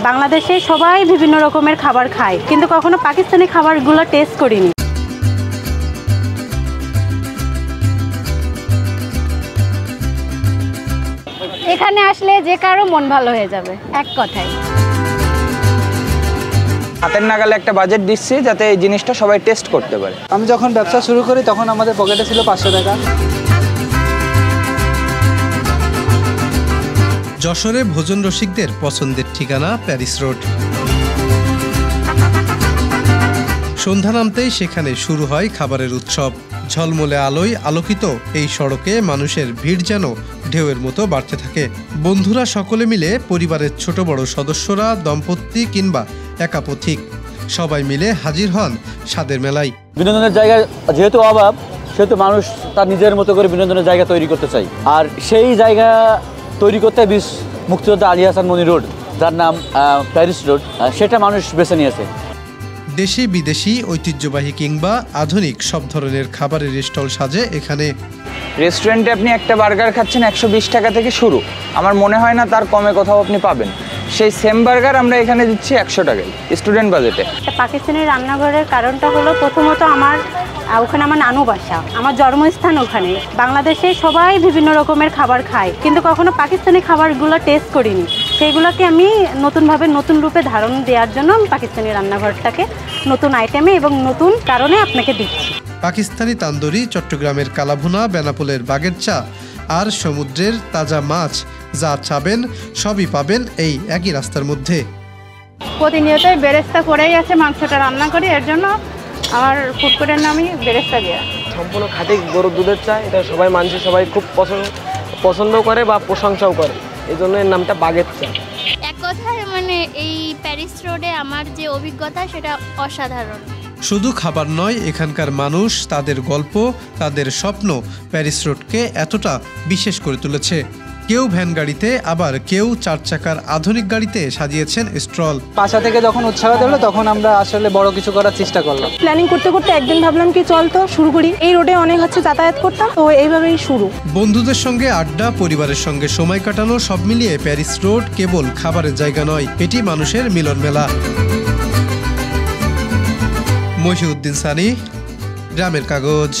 বাংলাদেশে সবাই বিভিন্ন রকমের খাবার খায়, কিন্তু কখনো পাকিস্তানি খাবারগুলো টেস্ট করিনি। এখানে আসলে যে কারো মন ভালো হয়ে যাবে, এক কথায়। হাতের নাগালে একটা বাজেট দিচ্ছি যাতে এই জিনিসটা সবাই টেস্ট করতে পারে। আমি যখন ব্যবসা শুরু করি তখন আমাদের পকেটে ছিল 500 টাকা। যশোরে ভোজন রসিকদের পছন্দের ঠিকানা প্যারিস রোড। সন্ধ্যা নামতেই সেখানে শুরু হয় খাবারের উৎসব। ঝলমলে আলোয় আলোকিত এই সড়কে মানুষের ভিড় যেন ঢেউয়ের মতো বাড়তে থাকে। বন্ধুরা সকলে মিলে, পরিবারের ছোট বড় সদস্যরা, দম্পতি কিংবা একাপথিক, সবাই মিলে হাজির হন স্বাদের মেলায়। বিনোদনের জায়গা যেহেতু অভাব, সেহেতু মানুষ তার নিজের মতো করে বিনোদনের জায়গা তৈরি করতে চায়। আর সেই জায়গা তৈরি করতে মুক্তিযোদ্ধা আলী হাসান মনি রোড, যার নাম প্যারিস রোড, সেটা মানুষ বেছে নিয়েছে। দেশি বিদেশি, ঐতিহ্যবাহী কিংবা আধুনিক সব ধরনের খাবারের স্টল সাজে এখানে। রেস্টুরেন্টে আপনি একটা বার্গার খাচ্ছেন 120 টাকা থেকে শুরু, আমার মনে হয় না তার কমে কোথাও আপনি পাবেন। সেই সেম বার্গার আমরা এখানে দিচ্ছি 100 টাকায়, স্টুডেন্ট বাজেটে। পাকিস্তানি রান্নাঘরের কারণটা হলো, প্রথমত ওখানে আমার নানু বাসা, আমার জন্মস্থান ওখানে। বাংলাদেশে সবাই বিভিন্ন রকমের খাবার খায়, কিন্তু কখনো পাকিস্তানি খাবারগুলো টেস্ট করিনি। সেইগুলোকে আমি নতুনভাবে নতুন রূপে ধারণ দেওয়ার জন্য পাকিস্তানি রান্নাঘরটাকে নতুন আইটেমে এবং নতুন কারণে আপনাকে দিচ্ছি। পাকিস্তানি তান্দুরি, চট্টগ্রামের কালাভুনা, বেনাপোলের বাগের চা আর সমুদ্রের তাজা মাছ, যা চাবেন সবই পাবেন এই একই রাস্তার মধ্যে। প্রতিনিয়তই বেরেস্তা করেই আছে, মাংসটা রান্না করি, এর জন্য আমার ফুড কোর্টের নামই বেরেস্তা দেওয়া। সম্পূর্ণ খাঁটি গরুর দুধের চা, এটা সবাই মানুষ সবাই খুব পছন্দ করে বা প্রশংসাও করে, এই জন্য এর নামটা বাগের চা। এক কথায় এই প্যারিস রোডে আমার যে অভিজ্ঞতা, সেটা অসাধারণ। শুধু খাবার নয়, এখানকার মানুষ, তাদের গল্প, তাদের স্বপ্ন প্যারিস রোডকে এতটা বিশেষ করে তুলেছে। কেউ ভ্যান গাড়িতে, আবার কেউ 4 চাকার আধুনিক গাড়িতে সাজিয়েছেন স্টল। পাশা থেকে যখন উৎসাহ দিল তখন আমরা আসলে বড় কিছু করার চেষ্টা করলাম। প্ল্যানিং করতে করতে একদিন ভাবলাম কি চল তো শুরু করি। এই রোডে অনেক যাতায়াত করতাম, তো এইভাবেই শুরু। বন্ধুদের সঙ্গে আড্ডা, পরিবারের সঙ্গে সময় কাটানো, সব মিলিয়ে প্যারিস রোড কেবল খাবারের জায়গা নয়, এটি মানুষের মিলন মেলা। মহিউদ্দিন সানি, গ্রামের কাগজ।